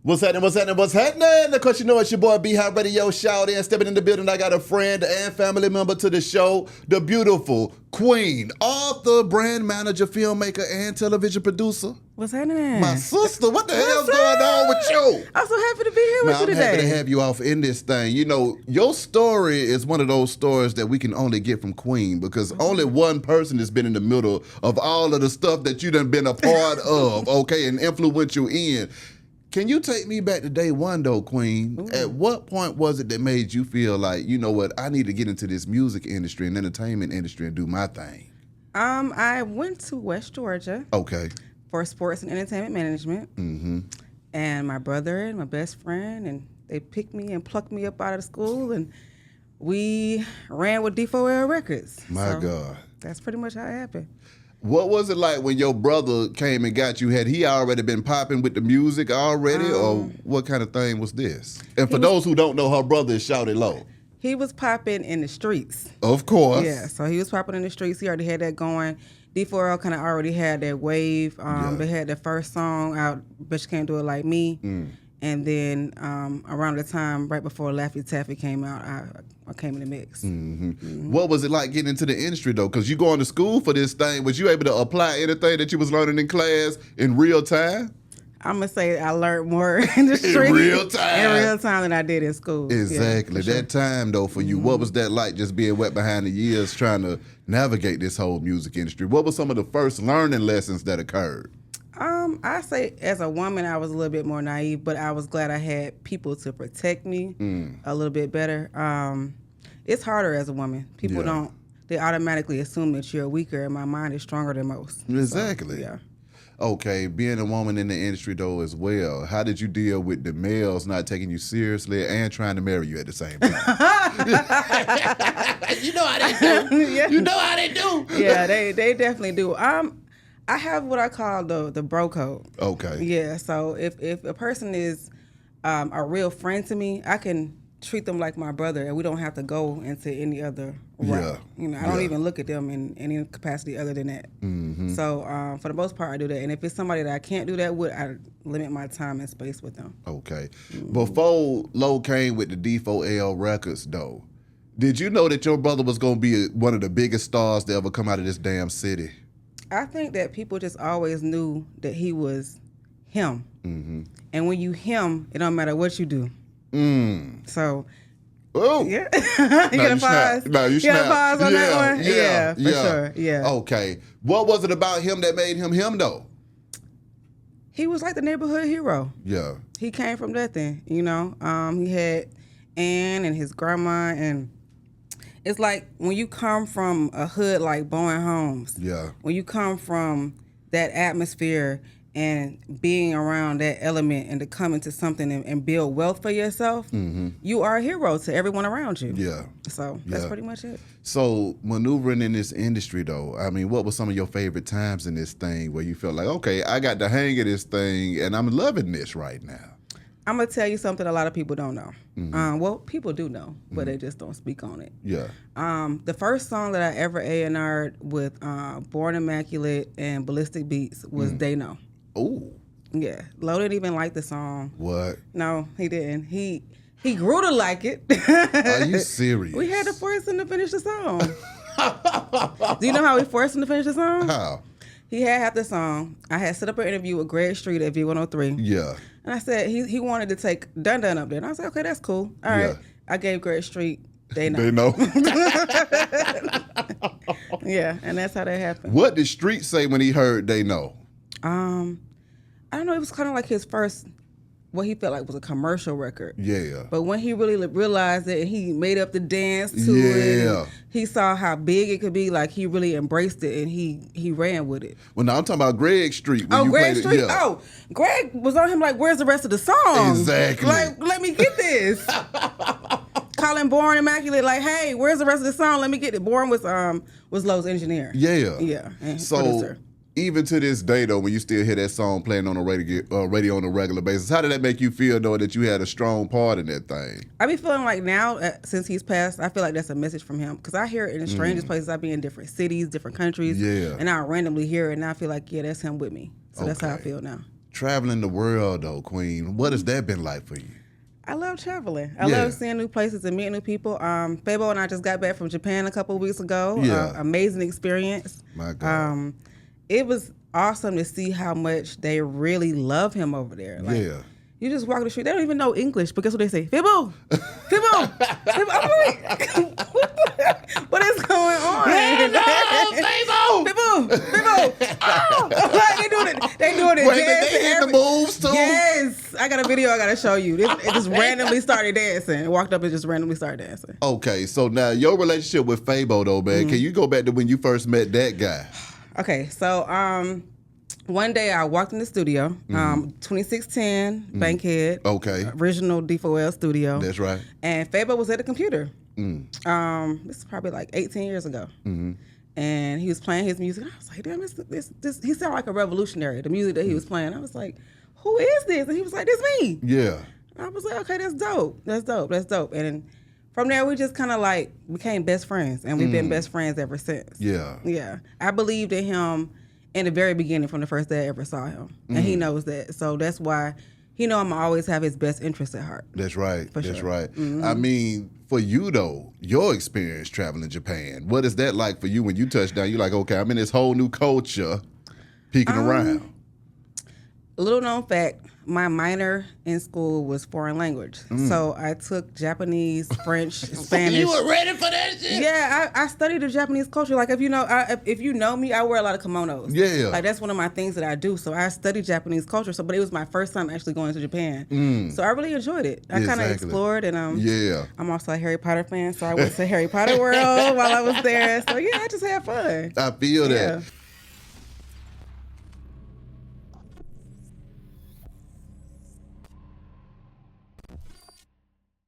What's happening? What's happening? What's happening? Of course, you know it's your boy B-High Radio Shawty, and stepping in the building, I got a friend and family member to the show, the beautiful queen, author, brand manager, filmmaker, and television producer. What's happening? My sister, what the hell's going on with you? I'm so happy to be here with you today. I'm happy to have you off in this thing. You know, your story is one of those stories that we can only get from Queen because only one person has been in the middle of all of the stuff that you done been a part of, okay, and influential in. Can you take me back to day one, though, Queen? Ooh. At what point was it that made you feel like, you know what, I need to get into this music industry and entertainment industry and do my thing? I went to West Georgia. Okay. For sports and entertainment management. Mm-hmm. And my brother and my best friend, and they picked me and plucked me up out of school, and we ran with D4L Records. My God. That's pretty much how it happened. What was it like when your brother came and got you? Had he already been popping with the music already, or what kind of thing was this? And for those who don't know, her brother is Shawty Low. He was popping in the streets. Of course. Yeah, so he was popping in the streets. He already had that going. D4L kind of already had that wave. They had their first song out, Bitch Can't Do It Like Me. And then around the time, right before Laffy Taffy came out, I came in the mix. What was it like getting into the industry, though? Because you going to school for this thing. Was you able to apply anything that you was learning in class in real time? I'm going to say I learned more in the street. In real time than I did in school. Exactly. Yeah, that time, though, for you, what was that like, just being wet behind the ears trying to navigate this whole music industry? What were some of the first learning lessons that occurred? I say as a woman, I was a little bit more naive, but I was glad I had people to protect me a little bit better. It's harder as a woman. People they automatically assume that you're weaker, and my mind is stronger than most. Exactly. So, yeah. Okay, being a woman in the industry, though, as well, how did you deal with the males not taking you seriously and trying to marry you at the same time? You know how they do. Yeah. You know how they do. Yeah, they definitely do. I have what I call the bro code. Okay. Yeah, so if a person is a real friend to me, I can treat them like my brother, and we don't have to go into any other route. Yeah. You know, I don't even look at them in any capacity other than that. So for the most part, I do that. And if it's somebody that I can't do that with, I limit my time and space with them. Okay. Before Low came with the D4L Records, though, did you know that your brother was going to be one of the biggest stars to ever come out of this damn city? I think that people just always knew that he was him. And when you him, it don't matter what you do. So, yeah. You got a pause? No, you got a pause on that one? Yeah, for sure. Yeah. Okay. What was it about him that made him him, though? He was like the neighborhood hero. Yeah. He came from nothing, you know. He had Ann and his grandma, and it's like when you come from a hood like Bowen Homes. Yeah. When you come from that atmosphere and being around that element and to come into something and build wealth for yourself, you are a hero to everyone around you. Yeah. So that's pretty much it. So maneuvering in this industry, though, I mean, what were some of your favorite times in this thing where you felt like, okay, I got the hang of this thing and I'm loving this right now? I'm going to tell you something a lot of people don't know. Well, people do know, but they just don't speak on it. Yeah. The first song that I ever A&R'd with Born Immaculate and Ballistic Beats was They Know. Oh. Yeah. Lo didn't even like the song. What? No, he didn't. He grew to like it. Are you serious? We had to force him to finish the song. Do you know how we forced him to finish the song? How? He had half the song. I had set up an interview with Greg Street at V103. Yeah. And I said he wanted to take Dun Dun up there. And I said, okay, that's cool. All right. Yeah. I gave Greg Street They Know. They Know. Yeah, and that's how that happened. What did Street say when he heard They Know? I don't know. It was kind of like his first, what he felt like was a commercial record. Yeah. But when he really realized it and he made up the dance to it, and he saw how big it could be, like he really embraced it and he ran with it. Well, now I'm talking about Greg Street. When Greg Street? Yeah. Oh, Greg was on him like, where's the rest of the song? Exactly. Like, let me get this. Calling Born Immaculate, like, hey, where's the rest of the song? Let me get it. Born was Lowe's engineer. Yeah. Yeah. And so producer. Even to this day, though, when you still hear that song playing on the radio on a regular basis, how did that make you feel, knowing that you had a strong part in that thing? I be feeling like now, since he's passed, I feel like that's a message from him. Because I hear it in the strangest places. I be in different cities, different countries. Yeah. And I randomly hear it, and I feel like, yeah, that's him with me. So that's how I feel now. traveling the world though, Queen, what has that been like for you? I love traveling. I love seeing new places and meeting new people. FABO and I just got back from Japan a couple of weeks ago. Amazing experience. My God. It was awesome to see how much they really love him over there. Like, you just walk the street, they don't even know English, but guess what they say? FABO! FABO! FABO! I'm like, what is going on? FABO! FABO! FABO! Oh! Like, they doing it. Wait, they in the moves too? Yes! I got a video I got to show you. It just randomly started dancing. Walked up and just randomly started dancing. Okay, so now your relationship with FABO though, man, can you go back to when you first met that guy? Okay, so one day I walked in the studio, 2610 Bankhead. Okay. Original D4L studio. That's right. And FABO was at the computer. This is probably like 18 years ago. And he was playing his music. I was like, damn, this he sounded like a revolutionary, the music that he was playing. I was like, who is this? And he was like, this me. Yeah. I was like, okay, that's dope. That's dope. That's dope. And from there, we just kind of like became best friends. And we've been best friends ever since. Yeah. Yeah. I believed in him in the very beginning, from the first day I ever saw him. And he knows that. So that's why he know I'm going to always have his best interest at heart. That's right. For That's sure. right. I mean, for you, though, your experience traveling Japan, what is that like for you when you touch down? You're like, okay, I'm in this whole new culture, peeking around. A little known fact, my minor in school was foreign language. So I took Japanese, French, Spanish. You were ready for that shit? Yeah, I studied the Japanese culture. Like, if you know me, I wear a lot of kimonos. Yeah. Like, that's one of my things that I do. So I studied Japanese culture. But it was my first time actually going to Japan. So I really enjoyed it. I kind of explored, and I'm also a Harry Potter fan, so I went to Harry Potter World while I was there. So yeah, I just had fun. I feel that.